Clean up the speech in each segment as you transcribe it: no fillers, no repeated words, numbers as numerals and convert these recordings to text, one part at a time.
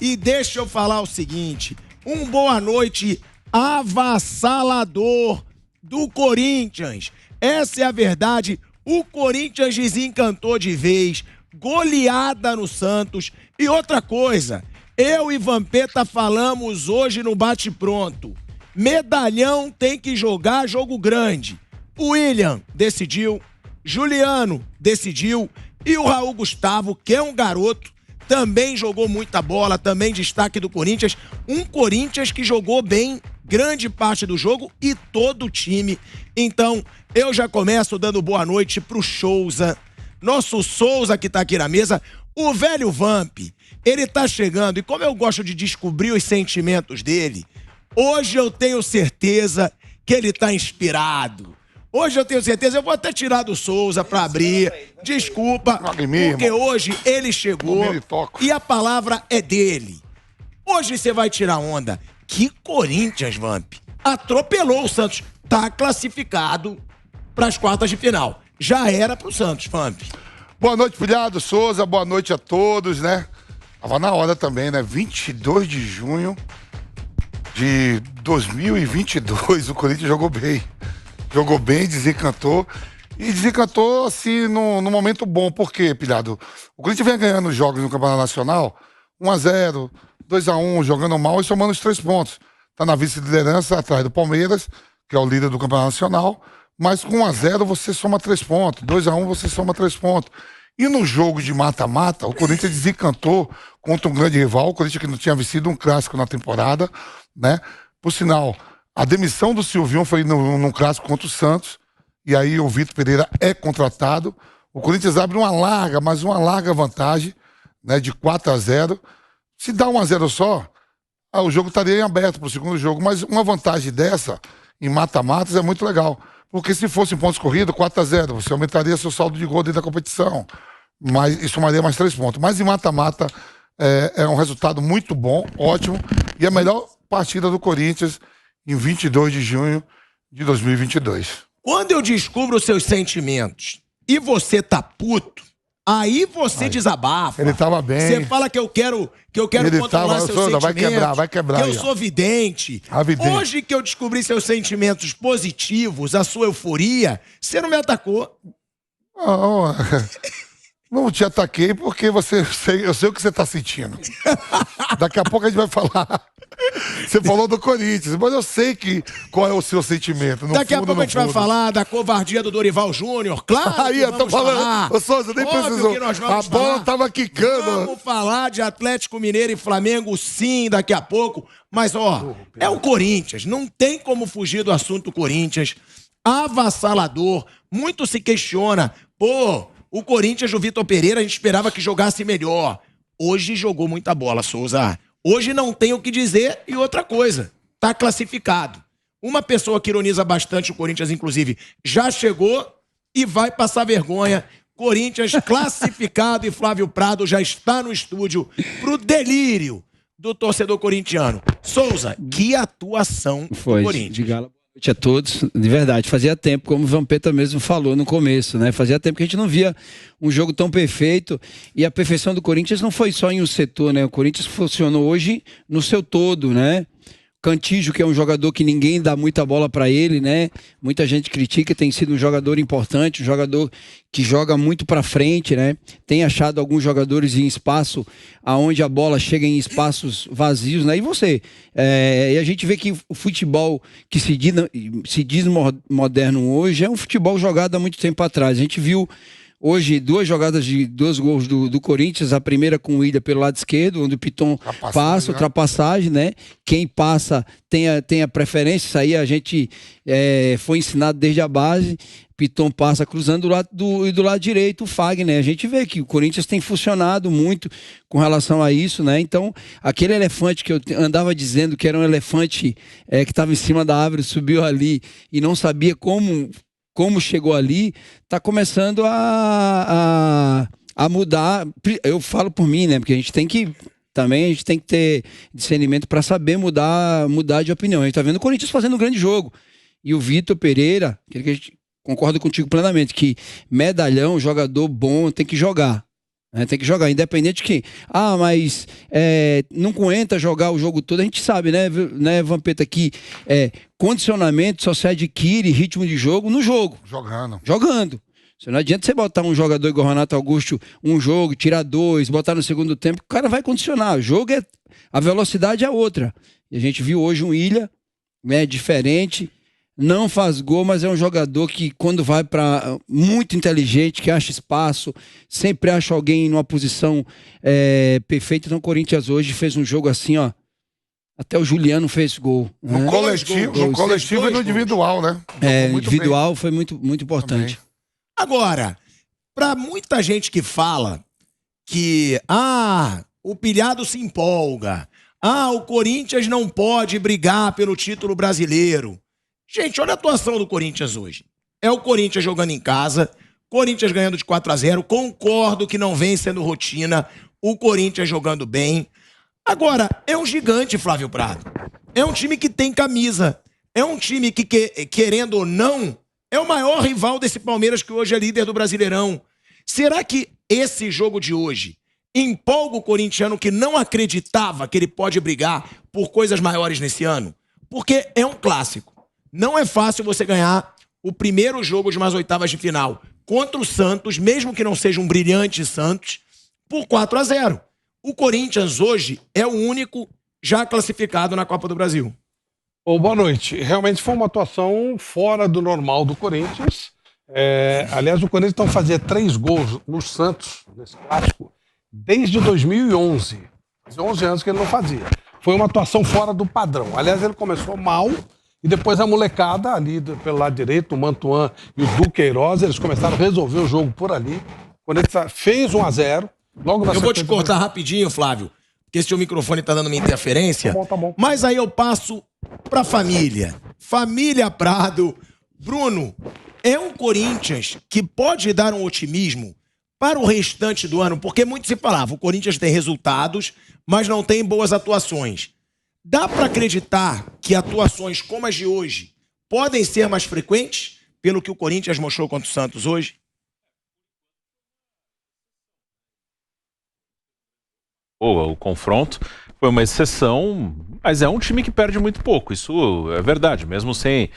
E deixa eu falar o seguinte, um boa noite avassalador do Corinthians. Essa é a verdade, o Corinthians desencantou de vez, goleada no Santos. E outra coisa, eu e Vampeta falamos hoje no Bate-Pronto, Medalhão tem que jogar jogo grande. O William decidiu, Juliano decidiu e o Raul Gustavo, que é um garoto, também jogou muita bola, também destaque do Corinthians. Um Corinthians que jogou bem grande parte do jogo e todo o time. Então, eu já começo dando boa noite pro Souza. Nosso Souza que tá aqui na mesa. O velho Vamp, ele tá chegando e como eu gosto de descobrir os sentimentos dele, hoje eu tenho certeza que ele tá inspirado. Hoje eu tenho certeza, eu vou até tirar do Souza pra abrir. Desculpa, porque hoje ele chegou e a palavra é dele. Hoje você vai tirar onda. Que Corinthians, Vamp, atropelou o Santos. Tá classificado pras quartas de final. Já era pro Santos, Vamp. Boa noite, pilhado, Souza. Boa noite a todos, né? Tava na hora também, né? 22 de junho de 2022, o Corinthians jogou bem. Jogou bem, desencantou. E desencantou, assim, no momento bom. Por quê, pilhado? O Corinthians vem ganhando jogos no Campeonato Nacional, 1-0, 2-1, jogando mal e somando os 3 pontos. Tá na vice-liderança, atrás do Palmeiras, que é o líder do Campeonato Nacional. Mas com 1-0 você soma 3 pontos. 2-1 você soma 3 pontos. E no jogo de mata-mata, o Corinthians desencantou contra um grande rival. O Corinthians que não tinha vencido um clássico na temporada, né? Por sinal, a demissão do Silvinho foi num clássico contra o Santos. E aí o Vitor Pereira é contratado. O Corinthians abre uma larga vantagem, né, de 4-0. Se dá 1-0 só, o jogo estaria em aberto para o segundo jogo. Mas uma vantagem dessa, em mata-matas, é muito legal. Porque se fosse em pontos corridos, 4-0, você aumentaria seu saldo de gol dentro da competição. Mas isso somaria mais 3 pontos. Mas em mata-mata é um resultado muito bom, ótimo. E a melhor partida do Corinthians em 22 de junho de 2022. Quando eu descubro os seus sentimentos e você tá puto, aí você desabafa. Ele tava bem. Você fala que eu quero controlar seus sentimentos. Vai quebrar. Que eu sou vidente. Hoje que eu descobri seus sentimentos positivos, a sua euforia, você não me atacou. Não te ataquei porque eu sei o que você tá sentindo. Daqui a pouco a gente vai falar. Você falou do Corinthians, mas eu sei qual é o seu sentimento. Daqui a pouco a gente vai falar da covardia do Dorival Júnior, claro. Aí, eu tô falando. Ô, Souza, nem precisou. A bola tava quicando. Vamos falar de Atlético Mineiro e Flamengo, sim, daqui a pouco. Mas, é o Corinthians. Não tem como fugir do assunto Corinthians. Avassalador. Muito se questiona. O Corinthians do Vitor Pereira, a gente esperava que jogasse melhor. Hoje jogou muita bola, Souza. Hoje não tem o que dizer e outra coisa, tá classificado. Uma pessoa que ironiza bastante o Corinthians, inclusive, já chegou e vai passar vergonha. Corinthians classificado e Flávio Prado já está no estúdio pro delírio do torcedor corintiano. Souza, que atuação do Corinthians. De gala. Boa noite a todos, de verdade, fazia tempo, como o Vampeta mesmo falou no começo, né? Fazia tempo que a gente não via um jogo tão perfeito e a perfeição do Corinthians não foi só em um setor, né? O Corinthians funcionou hoje no seu todo, né? Cantígio, que é um jogador que ninguém dá muita bola para ele, né? Muita gente critica, tem sido um jogador importante, um jogador que joga muito para frente, né? Tem achado alguns jogadores em espaço aonde a bola chega em espaços vazios, né? E a gente vê que o futebol que se diz moderno hoje é um futebol jogado há muito tempo atrás. A gente viu hoje 2 jogadas de 2 gols do Corinthians, a primeira com o Ilha pelo lado esquerdo, onde o Piton passa, ultrapassagem, né? Quem passa tem a preferência, isso aí a gente foi ensinado desde a base. Piton passa cruzando do lado direito o Fagner. A gente vê que o Corinthians tem funcionado muito com relação a isso, né? Então, aquele elefante que eu andava dizendo que era um elefante que estava em cima da árvore, subiu ali e não sabia como chegou ali, está começando a mudar. Eu falo por mim, né? Porque a gente tem que ter discernimento para saber mudar de opinião. A gente está vendo o Corinthians fazendo um grande jogo. E o Vitor Pereira, que a gente concorda contigo plenamente, que medalhão, jogador bom, tem que jogar. né? Tem que jogar, independente de quem. Ah, mas não aguenta jogar o jogo todo. A gente sabe, né, Vampeta, que condicionamento só se adquire ritmo de jogo no jogo. Jogando. Não adianta você botar um jogador igual o Renato Augusto, um jogo, tirar 2, botar no segundo tempo, o cara vai condicionar. O jogo a velocidade é outra. E a gente viu hoje um Ilha, né, diferente, não faz gol, mas é um jogador que quando vai para muito inteligente, que acha espaço, sempre acha alguém numa posição perfeita. Então o Corinthians hoje fez um jogo assim, ó. Até o Juliano fez gol. No né? coletivo e no individual, né? Individual foi muito, muito importante. Também. Agora, para muita gente que fala que o pilhado se empolga, o Corinthians não pode brigar pelo título brasileiro. Gente, olha a atuação do Corinthians hoje. É o Corinthians jogando em casa, Corinthians ganhando de 4-0, concordo que não vem sendo rotina, o Corinthians jogando bem. Agora, é um gigante, Flávio Prado. É um time que tem camisa. É um time que querendo ou não, é o maior rival desse Palmeiras que hoje é líder do Brasileirão. Será que esse jogo de hoje empolga o corintiano que não acreditava que ele pode brigar por coisas maiores nesse ano? Porque é um clássico. Não é fácil você ganhar o primeiro jogo de umas oitavas de final contra o Santos, mesmo que não seja um brilhante Santos, por 4-0. O Corinthians hoje é o único já classificado na Copa do Brasil. Boa noite. Realmente foi uma atuação fora do normal do Corinthians. Aliás, o Corinthians não fazia 3 gols no Santos, nesse clássico, desde 2011. Faz 11 anos que ele não fazia. Foi uma atuação fora do padrão. Aliás, ele começou mal e depois a molecada ali pelo lado direito, o Mantuan e o Duqueiroz, eles começaram a resolver o jogo por ali. O Corinthians fez 1-0. Eu vou te cortar rapidinho, Flávio, porque seu microfone tá dando uma interferência. Tá bom. Mas aí eu passo pra família. Família Prado. Bruno, é um Corinthians que pode dar um otimismo para o restante do ano, porque muito se falava, o Corinthians tem resultados, mas não tem boas atuações. Dá pra acreditar que atuações como as de hoje podem ser mais frequentes, pelo que o Corinthians mostrou contra o Santos hoje? O confronto foi uma exceção, mas é um time que perde muito pouco, isso é verdade, mesmo sem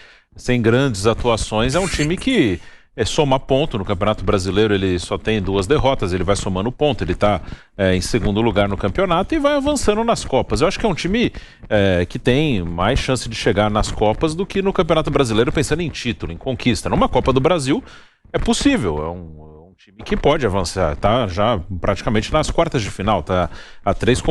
grandes atuações, é um time que soma ponto. No Campeonato Brasileiro ele só tem 2 derrotas, ele vai somando ponto, ele está em segundo lugar no campeonato e vai avançando nas Copas. Eu acho que é um time que tem mais chance de chegar nas Copas do que no Campeonato Brasileiro, pensando em título, em conquista. Numa Copa do Brasil é possível, é um time que pode avançar, tá já praticamente nas quartas de final, tá a 3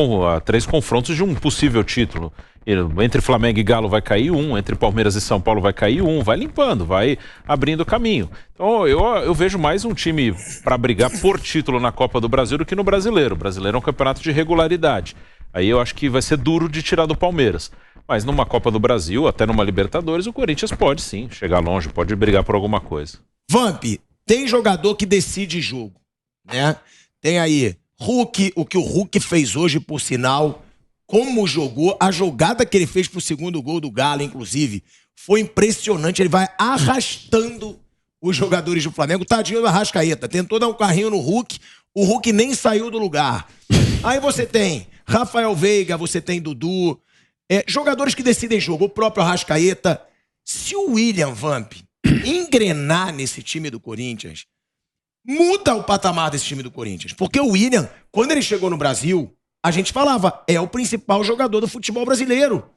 confrontos de um possível título. Entre Flamengo e Galo vai cair um, entre Palmeiras e São Paulo vai cair um, vai limpando, vai abrindo caminho. Então eu vejo mais um time para brigar por título na Copa do Brasil do que no Brasileiro. O Brasileiro é um campeonato de regularidade. Aí eu acho que vai ser duro de tirar do Palmeiras. Mas numa Copa do Brasil, até numa Libertadores, o Corinthians pode sim chegar longe, pode brigar por alguma coisa. Vamp, tem jogador que decide jogo, né? Tem aí Hulk, o que o Hulk fez hoje, por sinal, como jogou, a jogada que ele fez pro segundo gol do Galo, inclusive, foi impressionante. Ele vai arrastando os jogadores do Flamengo. Tadinho do Arrascaeta, tentou dar um carrinho no Hulk, o Hulk nem saiu do lugar. Aí você tem Rafael Veiga, você tem Dudu, jogadores que decidem jogo, o próprio Arrascaeta. Se o William Vamp engrenar nesse time do Corinthians, muda o patamar desse time do Corinthians. Porque o William, quando ele chegou no Brasil, a gente falava, é o principal jogador do futebol brasileiro.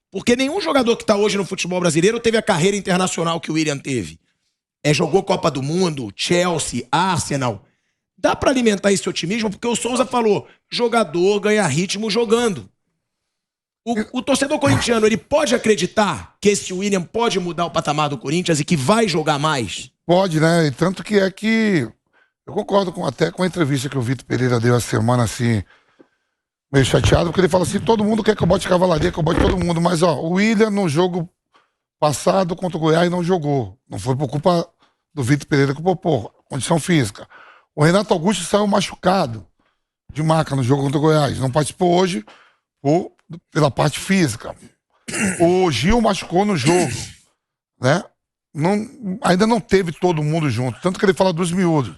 Porque nenhum jogador que está hoje no futebol brasileiro teve a carreira internacional que o William teve. Jogou Copa do Mundo, Chelsea, Arsenal. Dá para alimentar esse otimismo, porque o Souza falou, jogador ganha ritmo jogando. O torcedor corintiano, ele pode acreditar que esse William pode mudar o patamar do Corinthians e que vai jogar mais? Pode, né? E tanto que eu concordo até com a entrevista que o Vitor Pereira deu essa semana, assim, meio chateado, porque ele fala assim, todo mundo quer que eu bote cavalaria, que eu bote todo mundo, mas o William no jogo passado contra o Goiás não jogou. Não foi por culpa do Vitor Pereira, por condição física. O Renato Augusto saiu machucado de maca no jogo contra o Goiás. Não participou hoje pela parte física. O Gil machucou no jogo, né? Ainda não teve todo mundo junto, tanto que ele fala dos miúdos.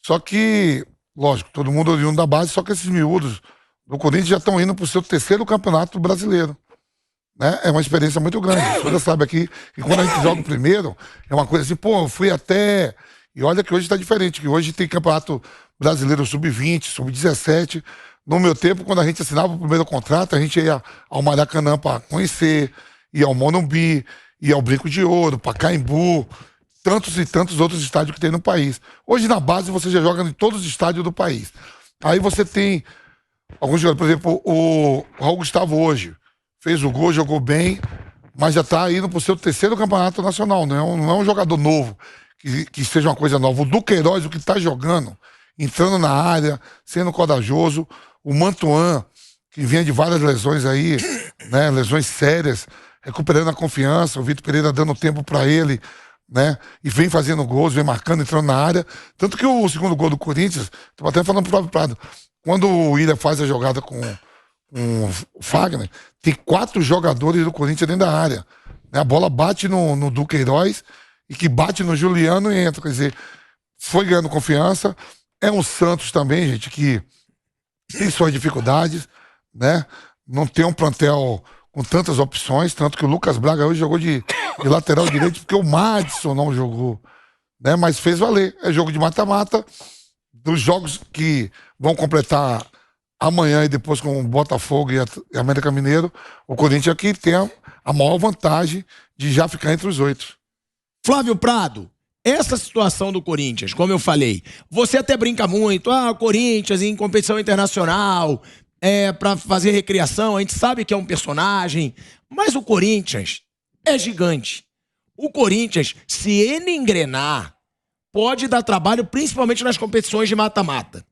Só que Lógico, todo mundo oriundo da base, só que esses miúdos do Corinthians já estão indo pro seu 3º campeonato brasileiro. Né? É uma experiência muito grande. Você já sabe aqui que quando a gente joga o primeiro, é uma coisa assim, pô, eu fui até... E olha que hoje tá diferente, que hoje tem campeonato brasileiro sub-20, sub-17. No meu tempo, quando a gente assinava o primeiro contrato, a gente ia ao Maracanã para conhecer, ia ao Morumbi, ia ao Brinco de Ouro, Pacaembu, tantos e tantos outros estádios que tem no país. Hoje, na base, você já joga em todos os estádios do país. Aí você tem alguns jogadores, por exemplo, o Raul Gustavo hoje fez o gol, jogou bem, mas já está indo para o seu 3º campeonato nacional. Não é um jogador novo, que seja uma coisa nova. O Duqueiroz, o que está jogando, entrando na área, sendo corajoso. O Mantuan, que vinha de várias lesões aí, né, lesões sérias, recuperando a confiança. O Vitor Pereira dando tempo para ele, né, e vem fazendo gols, vem marcando, entrando na área. Tanto que o segundo gol do Corinthians, estou até falando pro Flávio Prado, quando o Willian faz a jogada com o Fagner, tem 4 jogadores do Corinthians dentro da área. A bola bate no Duqueiroz e que bate no Juliano e entra. Quer dizer, foi ganhando confiança. É um Santos também, gente, que tem suas dificuldades, né? Não tem um plantel com tantas opções, tanto que o Lucas Braga hoje jogou de lateral direito porque o Madison não jogou, né? Mas fez valer. É jogo de mata-mata. Dos jogos que vão completar amanhã e depois com o Botafogo e América Mineiro, o Corinthians aqui tem a maior vantagem de já ficar entre os 8. Flávio Prado, essa situação do Corinthians, como eu falei, você até brinca muito, o Corinthians em competição internacional, pra fazer recreação, a gente sabe que é um personagem, mas o Corinthians é gigante. O Corinthians, se ele engrenar, pode dar trabalho, principalmente nas competições de mata-mata.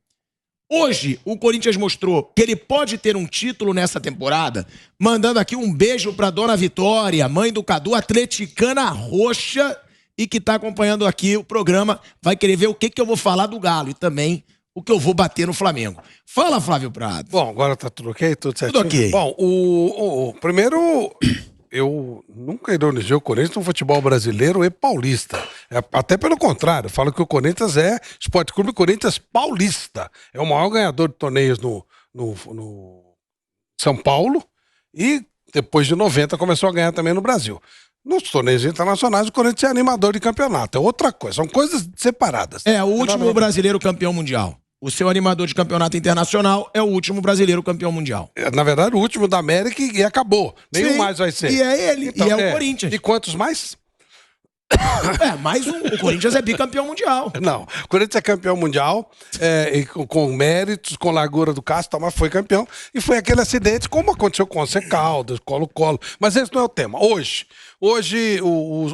Hoje, o Corinthians mostrou que ele pode ter um título nessa temporada, mandando aqui um beijo pra Dona Vitória, mãe do Cadu, atleticana roxa, e que tá acompanhando aqui o programa, vai querer ver o que eu vou falar do Galo e também o que eu vou bater no Flamengo. Fala, Flávio Prado. Bom, agora tá tudo ok? Tudo certinho? Tudo ok. Bom, primeiro, eu nunca ironizei o Corinthians no futebol brasileiro e paulista. Até pelo contrário, eu falo que o Corinthians é Esporte Clube Corinthians Paulista. É o maior ganhador de torneios no São Paulo e depois de 90 começou a ganhar também no Brasil. Nos torneios internacionais, o Corinthians é animador de campeonato. É outra coisa, são coisas separadas. É o último brasileiro campeão mundial. O seu animador de campeonato internacional é o último brasileiro campeão mundial. Na verdade, o último da América e acabou. Nenhum Sim, mais vai ser. E é ele, então, e é o Corinthians. E quantos mais? Mais um. O Corinthians é bicampeão mundial. Não, o Corinthians é campeão mundial, e com méritos, com largura do Castro, mas foi campeão. E foi aquele acidente, como aconteceu com o Once Caldas, Colo-Colo. Mas esse não é o tema. Hoje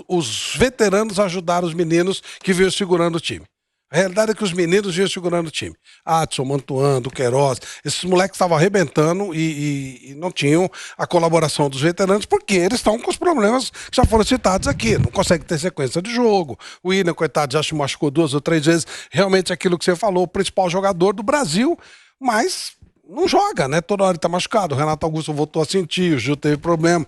os veteranos ajudaram os meninos que vinham segurando o time. A realidade é que os meninos vinham segurando o time. Adson, Mantuan, Duqueiroz, esses moleques estavam arrebentando e não tinham a colaboração dos veteranos porque eles estão com os problemas que já foram citados aqui. Não consegue ter sequência de jogo. O Willian, coitado, já se machucou 2 ou 3 vezes. Realmente aquilo que você falou, o principal jogador do Brasil, mas não joga, né? Toda hora ele tá machucado. O Renato Augusto voltou a sentir, o Gil teve problema.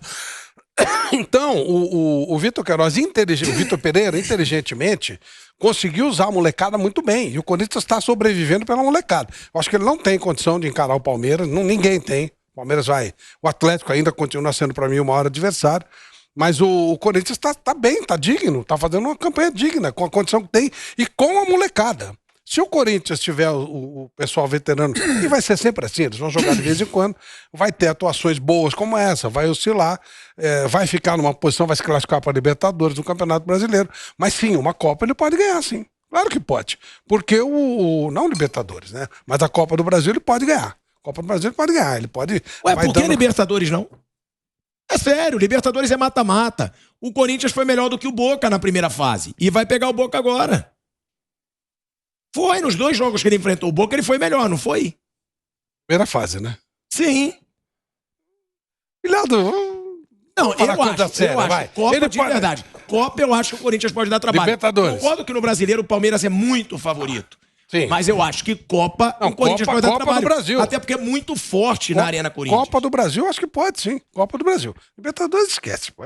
Então, o Vitor Queiroz, o Vitor Pereira, inteligentemente, conseguiu usar a molecada muito bem. E o Corinthians está sobrevivendo pela molecada. Eu acho que ele não tem condição de encarar o Palmeiras. Ninguém tem. O Palmeiras vai. O Atlético ainda continua sendo, para mim, o maior adversário. Mas o Corinthians tá bem, tá digno. Tá fazendo uma campanha digna, com a condição que tem e com a molecada. Se o Corinthians tiver o pessoal veterano, e vai ser sempre assim, eles vão jogar de vez em quando, vai ter atuações boas como essa, vai oscilar, vai ficar numa posição, vai se classificar para a Libertadores do Campeonato Brasileiro. Mas sim, uma Copa ele pode ganhar, sim. Claro que pode. Porque não Libertadores, né? Mas a Copa do Brasil ele pode ganhar. Copa do Brasil ele pode ganhar. Ele pode. Ué, por que Libertadores não? É sério, Libertadores é mata-mata. O Corinthians foi melhor do que o Boca na primeira fase. E vai pegar o Boca agora. Foi, nos 2 jogos que ele enfrentou o Boca, ele foi melhor, não foi? Primeira fase, né? Sim. Filhado, não, eu acho. Vai. Copa ele de pode... verdade. Copa eu acho que o Corinthians pode dar trabalho. Libertadores. Concordo que no Brasileiro o Palmeiras é muito favorito. Sim. Mas eu acho que Copa o Corinthians pode dar Copa trabalho. do Brasil. Até porque é muito forte na Arena Corinthians. Copa do Brasil, acho que pode, sim. Copa do Brasil. Libertadores esquece, pô.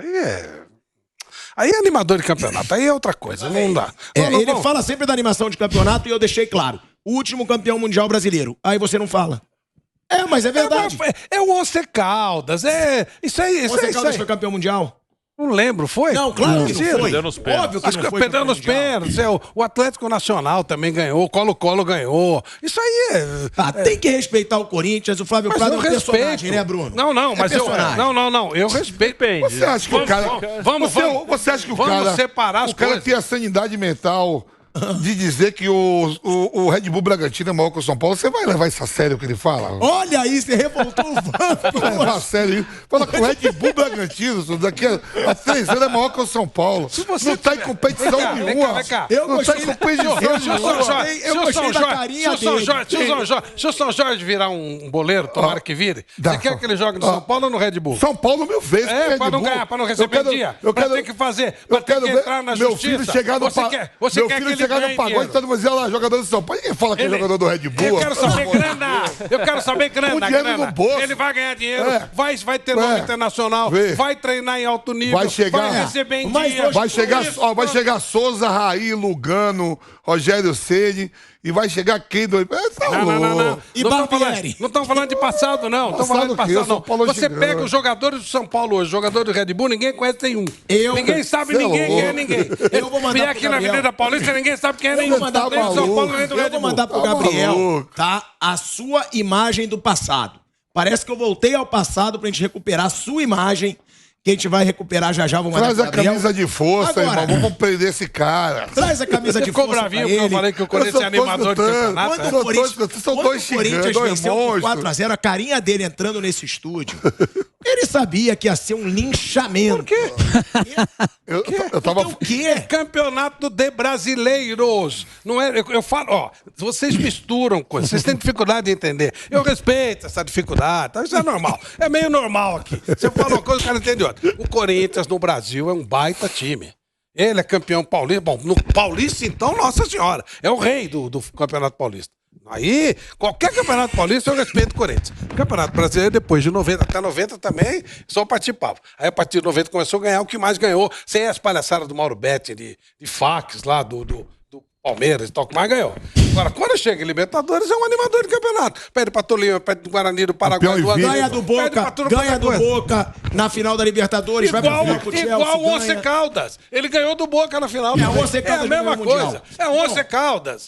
Aí é animador de campeonato, aí é outra coisa, não dá. Ele fala sempre da animação de campeonato e eu deixei claro. o último campeão mundial brasileiro. Aí você não fala. Mas é verdade. É o Once Caldas, isso aí. Você Caldas foi campeão mundial? Não lembro, foi? Não, claro que não foi. Perdeu nos pênaltis. Óbvio que não foi. Perdeu nos pênaltis. O Atlético Nacional também ganhou, o Colo-Colo ganhou. Isso aí tem que respeitar o Corinthians, o Flávio Prado é um personagem, né, Bruno? Não, mas eu respeito. Você acha que o cara... Você acha que o cara... separar as coisas. Tem a sanidade mental de dizer que o Red Bull Bragantino é maior que o São Paulo? Você vai levar isso a sério o que ele fala? Olha aí, você revoltou o Vanto. Vai levar a sério isso. Fala que o Red Bull Bragantino, daqui a 3 anos é maior que o São Paulo. Não tá em competição nenhuma. Vem cá. Eu não gostei tá em competição nenhuma. Eu gostei da carinha dele. Se o São Jorge virar um boleiro, tomara que vire, você quer que ele jogue no São Paulo ou no Red Bull? São Paulo 1000 vezes. Pra não ganhar, pra não receber dia. Pra ter que fazer, pra ter que entrar na justiça. Meu filho chegar no pagode e todo mundo dizer, olha lá, jogador do São Paulo. Ninguém fala que é jogador do Red Bull. Eu quero saber grana. Eu quero saber grana. O dinheiro no bolso. Ele vai ganhar dinheiro, vai ter nome internacional, vai treinar em alto nível, vai receber em dia. Vai chegar Souza, Raí, Lugano, Rogério Ceni e vai chegar quem? Não. E Barbieri. Não estamos falando de passado, não. Estamos falando de passado, não. Você pega os jogadores do São Paulo hoje, jogadores do Red Bull, ninguém conhece nenhum. Ninguém sabe quem é ninguém. Eu vou mandar aqui na Avenida Paulista, ninguém sabe quem é nenhum. Eu vou mandar pro São Paulo, nem do Red Eu vou Bull. mandar pro Gabriel, tá? A sua imagem do passado. Parece que eu voltei ao passado pra gente recuperar a sua imagem, que a gente vai recuperar já. Vou mandar Traz pro a Gabriel. camisa de força, Agora, irmão. Vamos prender esse cara. Traz a camisa de Ficou força bravinho pra porque eu ele. falei que o Corinthians é animador de campeonato. Quando o Corinthians xingando, venceu por monstros. 4-0, a carinha dele entrando nesse estúdio, ele sabia que ia ser um linchamento. Por quê? Eu tava... O quê? É campeonato de brasileiros. Não é, eu falo, ó, vocês misturam coisas, vocês têm dificuldade de entender. Eu respeito essa dificuldade, tá? Isso é normal. É meio normal aqui. Você fala uma coisa, o cara entende outra. O Corinthians no Brasil é um baita time. Ele é campeão paulista. Bom, no Paulista, então, nossa senhora, é o rei do Campeonato Paulista. Aí, qualquer Campeonato Paulista eu respeito o Corinthians. Campeonato Brasileiro, depois de 90 até 90 também, só participava. Aí, a partir de 90 começou a ganhar o que mais ganhou, sem as palhaçadas do Mauro Betti, de fax lá, do Palmeiras e tal, que mais ganhou. Agora, quando chega em Libertadores, é um animador de campeonato. Pede pra Tolima, pede do Guarani, do Paraguai, do Atlético. Ganha do Boca na final da Libertadores. Igual o Once Caldas. Ele ganhou do Boca na final. O Once Caldas é a mesma coisa. É o Once Caldas.